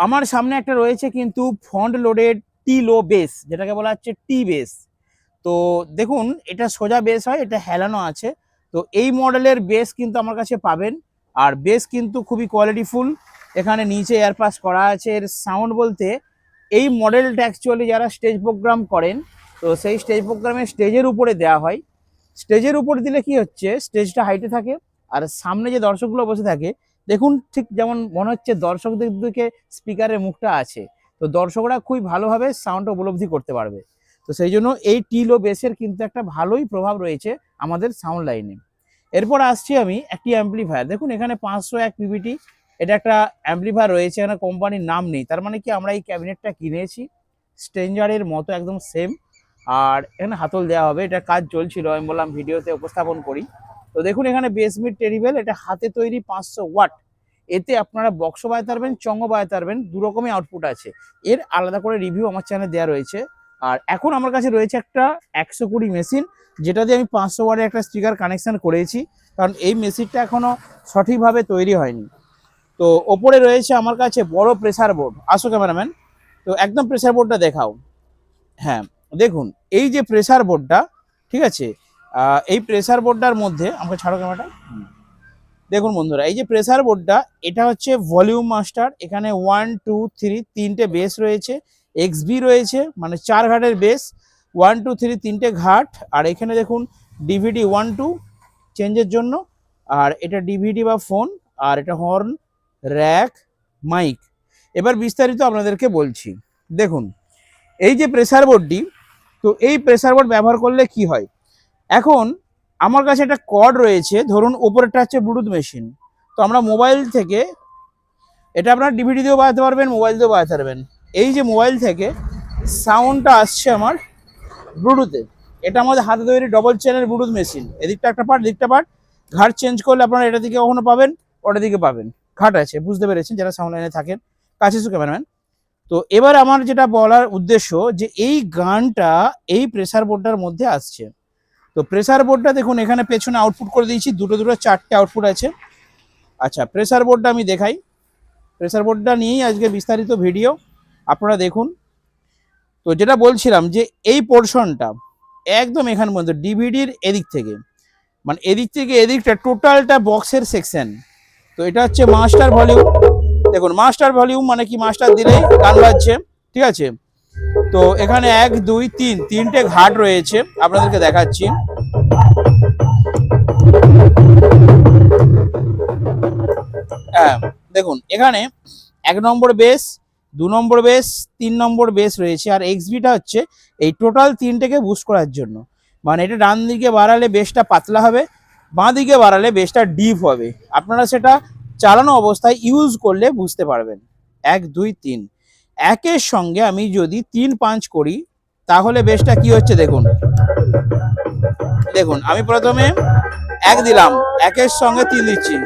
আমার সামনে একটা রয়েছে কিন্তু ফ্রন্ট লোডেড টি লো বেস, যেটাকে বলা হচ্ছে টি বেস। তো দেখুন, এটা সোজা বেস হয়, এটা হেলানো আছে। তো এই মডেলের বেস কিন্তু আমার কাছে পাবেন। আর বেস কিন্তু খুবই কোয়ালিটিফুল। এখানে নিচে এয়ারপাস করা আছে। এর সাউন্ড বলতে, এই মডেলটা অ্যাকচুয়ালি যারা স্টেজ প্রোগ্রাম করেন, তো সেই স্টেজ প্রোগ্রামে স্টেজের উপরে দেওয়া হয়। স্টেজের উপর দিলে কি হচ্ছে, স্টেজটা হাইটে থাকে, আর সামনে যে দর্শকগুলো বসে থাকে, দেখুন ঠিক যেমন মনে হচ্ছে দর্শকদের দিকে স্পিকারের মুখটা আছে। তো দর্শকরা খুবই ভালোভাবে সাউন্ডটা উপলব্ধি করতে পারবে। তো সেই জন্য এই টিলো বেসের কিন্তু একটা ভালোই প্রভাব রয়েছে আমাদের সাউন্ড লাইনে। এরপর আসছি আমি একটি অ্যাম্পলিফায়ার। দেখুন এখানে 501 পিভিটি, এটা একটা অ্যাম্পলিফায়ার রয়েছে, এখানে কোম্পানির নাম নেই। তার মানে কি, আমরা এই ক্যাবিনেটটা কিনেছি স্ট্রেঞ্জারের মতো একদম সেম। আর এখানে হাতল দেওয়া হবে, এটা কাজ চলছিল, আমি বললাম ভিডিওতে উপস্থাপন করি। তো দেখুন এখানে বেস মিড টেরিবেল, এটা হাতে তৈরি 500 ওয়াট। এতে আপনারা বক্সও বাজাতে পারবেন, চঙ্গও বাজাতে পারবেন, দু রকমই আউটপুট আছে। এর আলাদা করে রিভিউ আমার চ্যানেলে দেওয়া রয়েছে। আর এখন আমার কাছে রয়েছে একটা 120 মেশিন, যেটা দিয়ে আমি 500 ওয়াটের একটা স্পিকার কানেকশন করেছি, কারণ এই মেশিনটা এখনো সঠিকভাবে তৈরি হয়নি। তো ওপরে রয়েছে আমার কাছে বড় প্রেসার বোর্ড। আসো ক্যামেরাম্যান, তো একদম প্রেসার বোর্ডটা দেখাও। হ্যাঁ, দেখুন এই যে প্রেসার বোর্ডটা, ঠিক আছে, এই প্রেসার বোর্ডটার মধ্যে আমাকে ছাড়ো ক্যামেরাটা। দেখুন বন্ধুরা, এই যে প্রেসার বোর্ডটা, এটা হচ্ছে ভলিউম মাস্টার। এখানে 1 2 3 তিনটে বেস রয়েছে, এক্সবি রয়েছে, মানে 4 ঘাটের বেস, 1 2 3 তিনটে ঘাট। আর এখানে দেখুন ডিভিডি 1 2 চেঞ্জের জন্য, আর এটা ডিভিডি বা ফোন, আর এটা হর্ন, র্যাক, মাইক। এবার বিস্তারিত আপনাদেরকে বলছি। দেখুন এই যে প্রেসার বোর্ডটি, তো এই প্রেসার বোর্ড ব্যবহার করলে কি হয়। এখন আমার কাছে একটা কর্ড রয়েছে, ধরুন ওপরেরটা হচ্ছে ব্লুটুথ মেশিন। তো আমরা মোবাইল থেকে, এটা আপনার ডিভিডি দিয়েও বাজাতে পারবেন, মোবাইল দিয়েও বাজাতে পারবেন। এই যে মোবাইল থেকে সাউন্ডটা আসছে আমার ব্লুটুথে, এটা আমাদের হাতে তৈরি ডবল চ্যানেল ব্লুটুথ মেশিন। এদিকটা একটা পার্ট, দিকটা পার্ট। ঘাট চেঞ্জ করলে আপনারা এটা দিকে কখনো পাবেন, ওটা দিকে পাবেন। ঘাট আছে, বুঝতে পেরেছেন যারা সাউন্ড লাইনে থাকেন। কাছে এসো ক্যামেরাম্যান। তো এবার আমার যেটা বলার উদ্দেশ্য, যে এই গানটা এই প্রেসার বোর্ডটার মধ্যে আসছে। তো প্রেসার বোর্ডটা দেখুন এখানে পেছনে আউটপুট করে দিয়েছি, দুটো দুটো 4টে আউটপুট আছে। আচ্ছা, প্রেসার বোর্ডটা আমি দেখাই। প্রেসার বোর্ডটা নিয়েই আজকে বিস্তারিত ভিডিও, আপনারা দেখুন। তো যেটা বলছিলাম, যে এই পোর্শনটা একদম এখান পর্যন্ত ডিভিডির এদিক থেকে, মানে এদিক থেকে এদিকটা টোটালটা বক্সের সেকশন। তো এটা হচ্ছে মাস্টার ভলিউম। দেখুন মাস্টার ভলিউম মানে কি, মাস্টার দিলেই গান বাজছে, ঠিক আছে। তো এখানে 1 2 3 তিনটে ঘাট রয়েছে, আপনাদেরকে দেখাচ্ছি। হ্যাঁ, দেখুন এখানে 1 নম্বর বেস, 2 নম্বর বেস, 3 নম্বর বেস রয়েছে। আর এক্সবিটা হচ্ছে এই টোটাল তিনটেকে বুস্ট করার জন্য। মানে এটা ডান দিকে বাড়ালে বেসটা পাতলা হবে, বাঁ দিকে বাড়ালে বেসটা ডিপ হবে। আপনারা সেটা চালানো অবস্থায় ইউজ করলে বুঝতে পারবেন। 1 2 3 একের সঙ্গে আমি যদি 3 5 করি, তাহলে বেসটা কি হচ্ছে দেখুন। দেখুন আমি প্রথমে 1 দিলাম, একের সঙ্গে 3 দিচ্ছি,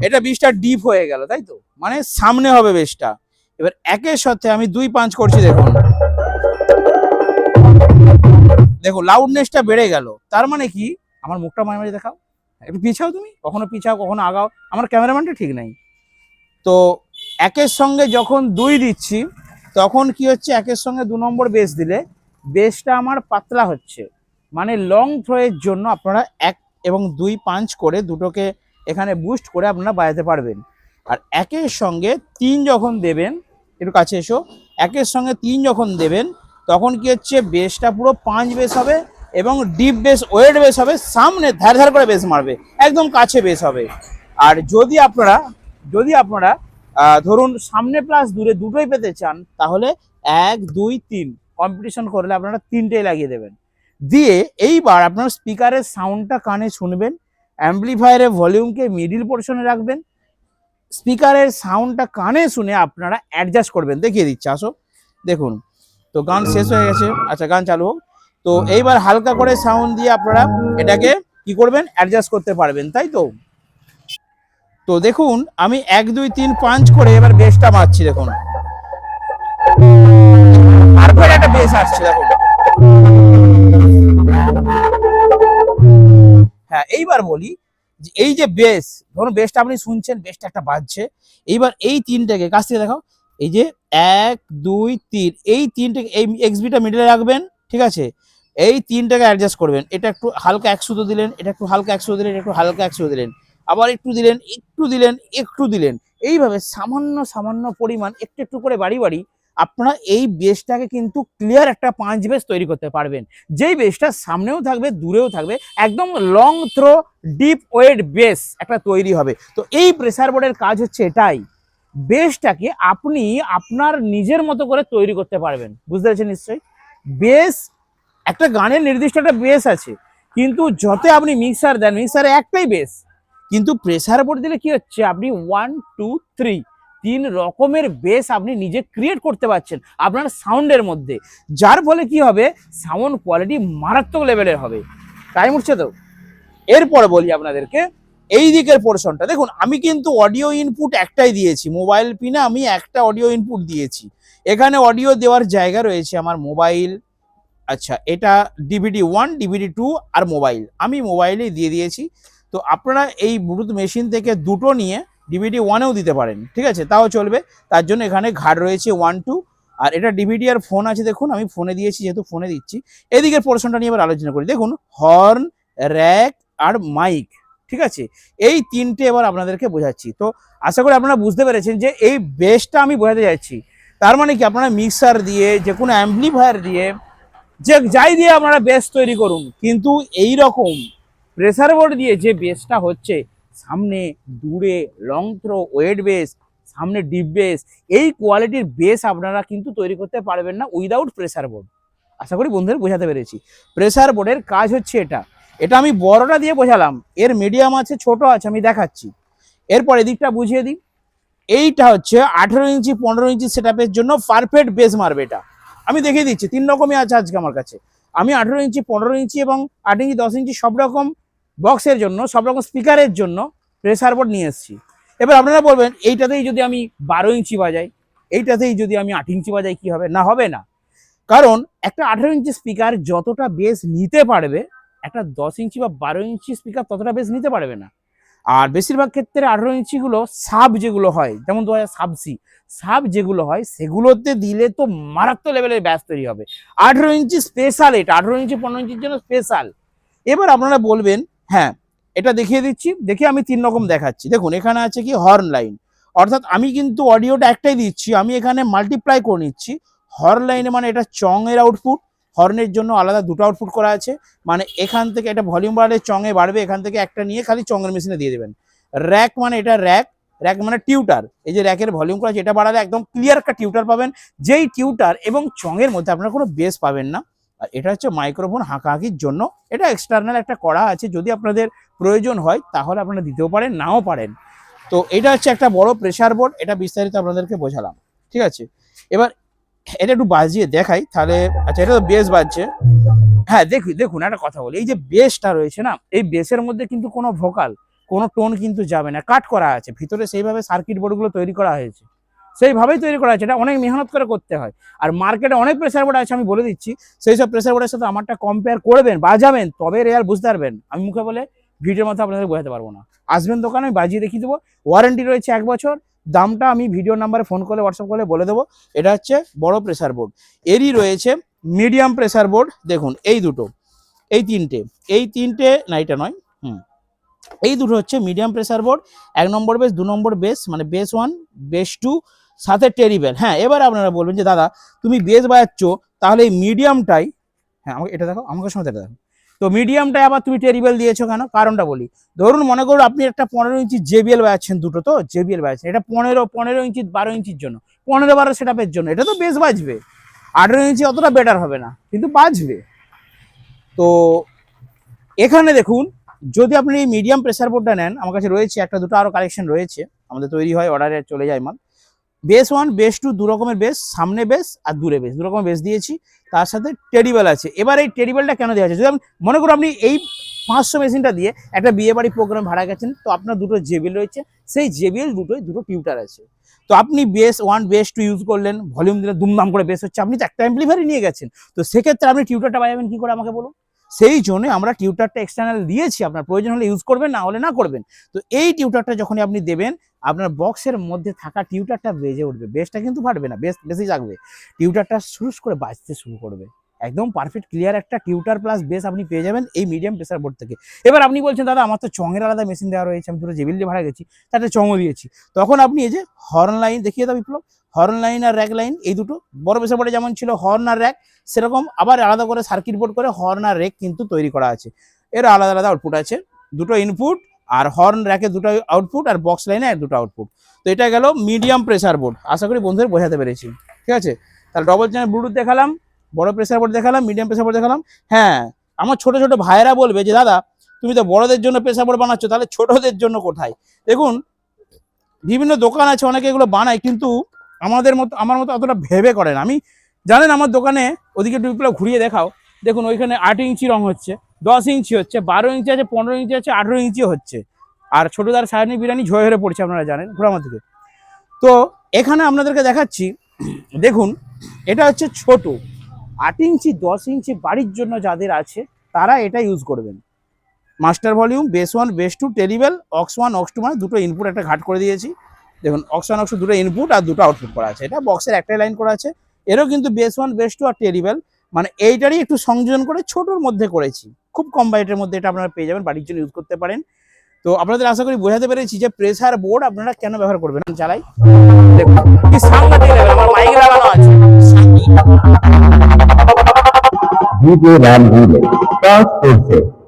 এটা বেসটা ডিপ হয়ে গেল, তাই তো, মানে সামনে হবে বেসটা। এবার একের সাথে আমি 2 5 করছি, দেখুন দেখুন লাউডনেসটা বেড়ে গেল। তার মানে কি, আমার মুখটা মাঝে মাঝে দেখাও, একটু পিছাও, তুমি কখনো পিছাও কখনো আগাও, আমার ক্যামেরাম্যানটা ঠিক নাই। তো একের সঙ্গে যখন 2 দিচ্ছি, তখন কি হচ্ছে, একের সঙ্গে 2 নম্বর বেস দিলে বেসটা আমার পাতলা হচ্ছে। মানে লং থ্রোয়ের জন্য আপনারা 1 এবং 2 5 করে দুটোকে এখানে বুস্ট করে আপনারা বাজাতে পারবেন। আর একের সঙ্গে 3 যখন দেবেন, একটু কাছে এসো, একের সঙ্গে 3 যখন দেবেন, তখন কি হচ্ছে, বেসটা পুরো 5 বেস হবে এবং ডিপ বেস, ওয়েট বেস হবে, সামনে ধার ধার করে বেস মারবে, একদম কাছে বেস হবে। আর যদি আপনারা ধরুন সামনে প্লাস দূরে দুটোই পেতে চান, তাহলে 1 2 3 কম্পিটিশন করলে আপনারা তিনটেই লাগিয়ে দেবেন। দিয়ে এইবার আপনার স্পিকারের সাউন্ডটা কানে শুনবেন, অ্যাম্পলিফায়ারের ভলিউমকে মিডিল পোর্শনে রাখবেন, স্পিকারের সাউন্ডটা কানে শুনে আপনারা অ্যাডজাস্ট করবেন। দেখিয়ে দিচ্ছি, আসো দেখুন। তো গান শেষ হয়ে গেছে, আচ্ছা গান চালু হোক। তো এইবার হালকা করে সাউন্ড দিয়ে আপনারা এটাকে কি করবেন, অ্যাডজাস্ট করতে পারবেন, তাই তো। তো দেখুন আমি 1 2 3 5 করে এবার বেসটা মারছি, দেখুন তারপরে একটা বেস আসছে, দেখুন। হ্যাঁ, এইবার বলি, এই যে বেস, ধরুন বেসটা আপনি শুনছেন, বেসটা একটা বাজছে, এইবার এই তিনটাকে কাছ থেকে দেখাও, এই যে 1 2 3, এই তিনটাকে এই এক্সবিটা মিডলে রাখবেন, ঠিক আছে, এই তিনটাকে অ্যাডজাস্ট করবেন, এটা একটু হালকা 100 দিলেন, এটা একটু হালকা 100 দিলেন, একটু হালকা 100 দিলেন, আবার একটু দিলেন, একটু দিলেন, একটু দিলেন, এইভাবে সামান্য সামান্য পরিমাণ একটু একটু করে বাড়ি বাড়ি আপনারা এই বেসটাকে কিন্তু ক্লিয়ার একটা পাঁচ বেস তৈরি করতে পারবেন, যেই বেসটা সামনেও থাকবে দূরেও থাকবে, একদম long throw deep weight bass একটা তৈরি হবে। তো এই প্রেসার বোর্ডের কাজ হচ্ছে এটাই, বেসটাকে আপনি আপনার নিজের মতো করে তৈরি করতে পারবেন, বুঝতে পারছেন নিশ্চয়ই। বেস, একটা গানের নির্দিষ্ট একটা বেস আছে, কিন্তু যত আপনি মিক্সার দেন, মিক্সারে একটাই বেস, কিন্তু প্রেসার বোর্ড দিলে কি হচ্ছে, আপনি 1 2 3 তিন রকমের বেস আপনি নিজে ক্রিয়েট করতে পারছেন আপনার সাউন্ডের মধ্যে, যার ফলে কি হবে, সাউন্ড কোয়ালিটি মারাত্মক লেভেলের হবে। টাইম উঠছে তো, এরপরে বলি আপনাদেরকে এই দিকের পোর্শনটা দেখুন, আমি কিন্তু অডিও ইনপুট একটাই দিয়েছি, মোবাইল পিনে আমি একটা অডিও ইনপুট দিয়েছি, এখানে অডিও দেওয়ার জায়গা রয়েছে আমার মোবাইল, আচ্ছা এটা DVD1 DVD2 আর মোবাইল, আমি মোবাইলেই দিয়ে দিয়েছি। তো আপনারা এই ব্লুটুথ মেশিন থেকে দুটো নিয়ে DVD1এও দিতে পারেন, ঠিক আছে, তাও চলবে, তার জন্য এখানে ঘাট রয়েছে 1 2, আর এটা DVD আর ফোন আছে, দেখুন আমি ফোনে দিয়েছি যেহেতু ফোনে দিচ্ছি। এদিকের পোর্শনটা নিয়ে এবার আলোচনা করি, দেখুন হর্ন, র্যাক আর মাইক, ঠিক আছে, এই তিনটে এবার আপনাদেরকে বোঝাচ্ছি। তো আশা করি আপনারা বুঝতে পেরেছেন যে এই বেসটা আমি বোঝাতে যাচ্ছি, তার মানে কি আপনারা মিক্সার দিয়ে, যে কোনো অ্যাম্পলিফায়ার দিয়ে, যে যাই দিয়ে আপনারা বেস তৈরি করুন, কিন্তু এই রকম প্রেসার বোর্ড দিয়ে যে বেসটা হচ্ছে, সামনে দূরে লং থ্রো ওয়েট বেস, সামনে ডিপ বেস, এই কোয়ালিটির বেস আপনারা কিন্তু তৈরি করতে পারবেন না উইদাউট প্রেসার বোর্ড। আশা করি বন্ধুদের বোঝাতে পেরেছি। প্রেসার বোর্ডের কাজ হচ্ছে এটা, এটা আমি বড়টা দিয়ে বোঝালাম, এর মিডিয়াম আছে, ছোট আছে, আমি দেখাচ্ছি। এরপর এদিকটা বুঝিয়ে দিই, এইটা হচ্ছে 18 ইঞ্চি 15 ইঞ্চি সেটআপের জন্য পারফেক্ট বেস মারবে, এটা আমি দেখিয়ে দিচ্ছি, তিন রকমই আছে আজকে আমার কাছে। আমি 18 ইঞ্চি 15 ইঞ্চি এবং 8 ইঞ্চি 10 ইঞ্চি সব রকম বক্সের জন্য, সব রকম স্পিকারের জন্য প্রেসার বোর্ড নিয়ে এসেছি। এবার আপনারা বলবেন এইটাতেই যদি আমি 12 ইঞ্চি বাজাই, এইটাতেই যদি আমি 8 ইঞ্চি বাজাই, কি হবে? না, হবে না, কারণ একটা 18 ইঞ্চি স্পিকার যতটা বেস নিতে পারবে, একটা 10 ইঞ্চি বা 12 ইঞ্চি স্পিকার ততটা বেস নিতে পারবে না। আর বেশিরভাগ ক্ষেত্রে 18 ইঞ্চিগুলো সাব যেগুলো হয়, যেমন 2000 সাবসি সাব যেগুলো হয়, সেগুলোতে দিলে তো মারাত্মক লেভেলের ব্যাস তৈরি হবে। 18 ইঞ্চি স্পেশাল, এটা 18 ইঞ্চি 15 ইঞ্চির জন্য স্পেশাল। এবার আপনারা বলবেন, হ্যাঁ এটা দেখিয়ে দিচ্ছি, দেখে আমি তিন রকম দেখাচ্ছি। দেখুন এখানে আছে কি হর্ন লাইন, অর্থাৎ আমি কিন্তু অডিওটা একটাই দিচ্ছি, আমি এখানে মাল্টিপ্লাই করে নিচ্ছি। হর্ন লাইনে মানে এটা চং এর আউটপুট, হর্নের জন্য আলাদা দুটো আউটপুট করা আছে, মানে এখান থেকে এটা ভলিউম বাড়লে চঙে বাড়বে, এখান থেকে একটা নিয়ে খালি চঙের মেশিনে দিয়ে দেবেন। র্যাক মানে এটা র্যাক, র্যাক মানে টিউটার, এই যে র্যাকের ভলিউম করা আছে, এটা বাড়ালে একদম ক্লিয়ার একটা টিউটার পাবেন, যেই টিউটার এবং চঙের মধ্যে আপনারা কোনো বেস পাবেন না। আর এটা হচ্ছে মাইক্রোফোন হাঁকাহাঁকির জন্য, এটা এক্সটার্নাল একটা করা আছে, যদি আপনাদের প্রয়োজন হয় তাহলে আপনারা দিতেও পারেন, নাও পারেন। তো এটা হচ্ছে একটা বড় প্রেসার বোর্ড, এটা বিস্তারিত আপনাদেরকে বোঝালাম, ঠিক আছে। এবার এটা একটু বাজিয়ে দেখাই তাহলে। আচ্ছা এটা তো বেস বাজছে, হ্যাঁ দেখুন একটা কথা বলি, এই যে বেসটা রয়েছে না, এই বেসের মধ্যে কিন্তু কোনো ভোকাল, কোনো টোন কিন্তু যাবে না, কাট করা আছে ভিতরে, সেইভাবে সার্কিট বোর্ডগুলো তৈরি করা হয়েছে, সেইভাবেই তৈরি করা আছে, এটা অনেক মেহনত করে করতে হয়। আর মার্কেটে অনেক প্রেসার বোর্ড আছে, আমি বলে দিচ্ছি, সেই সব প্রেসার বোর্ডের সাথে আমারটা কম্পেয়ার করবেন, বাজাবেন, তবে রেয়াল বুঝতে পারবেন, আমি মুখে বলে ভিডিওর মধ্যে আপনাদের বোঝাতে পারবো না। আসবেন দোকানে, আমি বাজিয়ে দেখিয়ে দেবো, ওয়ারেন্টি রয়েছে 1 বছর, দামটা আমি ভিডিও নাম্বারে ফোন করে হোয়াটসঅ্যাপ করে বলে দেবো। এটা হচ্ছে বড় প্রেসার বোর্ড। এরই রয়েছে মিডিয়াম প্রেসার বোর্ড, দেখুন এই দুটো, এই তিনটে না, এটা নয়, এই দুটো হচ্ছে মিডিয়াম প্রেসার বোর্ড। 1 নম্বর বেস, 2 নম্বর বেস, মানে বেস 1 বেস 2 সাথে টেরিবেল। হ্যাঁ এবার আপনারা বলবেন যে দাদা তুমি বেস বাজাচ্ছ, তাহলে এই মিডিয়ামটাই, হ্যাঁ আমাকে এটা দেখো, আমাকে সময় এটা দেখো, তো মিডিয়ামটাই আবার তুমি টেরিবেল দিয়েছো কেন? কারণটা বলি, ধরুন মনে করুন আপনি একটা 15 ইঞ্চি JBL বাজাচ্ছেন, দুটো তো JBL বাজাচ্ছেন, এটা 15 ইঞ্চি 12 ইঞ্চির জন্য, 15-12 সেটআপের জন্য এটা তো বেস বাজবে। 18 ইঞ্চি অতটা বেটার হবে না, কিন্তু বাজবে। তো এখানে দেখুন, যদি আপনি এই মিডিয়াম প্রেসার বোর্ডটা নেন, আমার কাছে রয়েছে একটা দুটো আরো কালেকশন রয়েছে, আমাদের তৈরি হয়, অর্ডারে চলে যায় মাল। বেস 1 বেস 2 দু রকমের বেস, সামনে বেস আর দূরে বেস, দু রকমের বেস দিয়েছি, তার সাথে টেরিবেল আছে। এবার এই টেরিবেলটা কেন দেওয়া আছে? যদি মনে করুন আপনি এই 500 মেশিনটা দিয়ে একটা বিয়ে বাড়ি প্রোগ্রাম ভাড়া গেছেন, তো আপনার দুটো JBL রয়েছে, সেই JBL দুটো টিউটার আছে, তো আপনি বেস 1 বেস 2 ইউজ করলেন, ভলিউম দিলে দুমদাম করে বেস হচ্ছে, আপনি তো একটা অ্যাম্পলিফায়ারই নিয়ে গেছেন, তো সেক্ষেত্রে আপনি টিউটারটা বাজাবেন কি করে আমাকে বলুন? সেই জন্য আমরা টিউটারটা এক্সটার্নাল দিয়েছি, আপনার প্রয়োজন হলে ইউজ করবেন, না হলে না করবেন। তো এই টিউটারটা যখনই আপনি দেবেন, আপনার বক্সের মধ্যে থাকা টিউটারটা বেজে উঠবে, বেসটা কিন্তু ফাটবে না, বেস বেশি থাকবে, টিউটারটা সুরুস করে বাজতে শুরু করবে। একদম পারফেক্ট ক্লিয়ার একটা টিউটার প্লাস বেস আপনি পেয়ে যাবেন এই মিডিয়াম প্রেসার বোর্ড থেকে। এবার আপনি বলছেন দাদা আমার তো চঙের আলাদা মেশিন দেওয়া রয়েছে, আমি দুটো জেবিল দিয়ে ভাড়া গেছি, তাতে চঙও দিয়েছি। তখন আপনি এই যে হর্ন লাইন দেখিয়ে দাও বিপ্লব, হর্ন লাইন আর র্যাক লাইন, এই দুটো বড় প্রেসার বোর্ডে যেমন ছিল হর্ন আর র্যাক, সেরকম আবার আলাদা করে সার্কিট বোর্ড করে হর্ন আর র্যাক কিন্তু তৈরি করা আছে। এর আলাদা আলাদা আউটপুট আছে, দুটো ইনপুট, আর হর্ন র্যাকে দুটো আউটপুট, আর বক্স লাইনে এক দুটো আউটপুট। তো এটা গেল মিডিয়াম প্রেসার বোর্ড, আশা করি বন্ধুদের বোঝাতে পেরেছি। ঠিক আছে, তাহলে ডবল চ্যানেল ব্লুটুথ দেখালাম, বড় প্রেসার বোর্ড দেখালাম, মিডিয়াম প্রেসার বোর্ড দেখালাম। হ্যাঁ, আমার ছোট ছোট ভাইয়েরা বলবে যে দাদা তুমি তো বড়দের জন্য প্রেসার বোর্ড বানাচ্ছ, তাহলে ছোটদের জন্য কোথায়? দেখুন, বিভিন্ন দোকান আছে, অনেকে এগুলো বানায়, কিন্তু আমার মতো অতটা ভেবে করে না। আমি জানেন আমার দোকানে ওদিকে টুপিগুলো ঘুরিয়ে দেখাও, দেখুন ওইখানে 8 ইঞ্চি রং হচ্ছে, 10 ইঞ্চি হচ্ছে, 12 ইঞ্চি আছে, 15 ইঞ্চি আছে, 18 ইঞ্চিও হচ্ছে। আর ছোটদার সায়নি বিরিয়ানি ঝয়ে হয়ে পড়ছে, আপনারা জানেন ঘোরামার থেকে। তো এখানে আপনাদেরকে দেখাচ্ছি, দেখুন এটা হচ্ছে ছোট 8 ইঞ্চি 10 ইঞ্চি বাড়ির জন্য যাদের আছে তারা এটা ইউজ করবেন। Master volume, bass 1 bass 2 treble, aux 1 aux 2, মানে দুটো ইনপুট একটা ঘাট করে দিয়েছি। দেখুন অক্স 1 অক্স 2 দুটো ইনপুট আর দুটো আউটপুট করা আছে, এটা বক্সের একটাই লাইন করা আছে। এরও কিন্তু বেস 1 বেস 2 আর টেরিবেল, মানে এইটারই একটু সংযোজন করে ছোটোর মধ্যে করেছি, খুব কম বাজেটের মধ্যে এটা আপনারা পেয়ে যাবেন, বাড়ির জন্য ইউজ করতে পারেন। তো আপনাদের আশা করি বোঝাতে পেরেছি যে প্রেসার বোর্ড আপনারা কেন ব্যবহার করবেন। চালাই দেখুন কি সাংঘাতিক লেভেল, আমার মাইক লাগানো আছে। DJ Ram Remix, Start Pulse.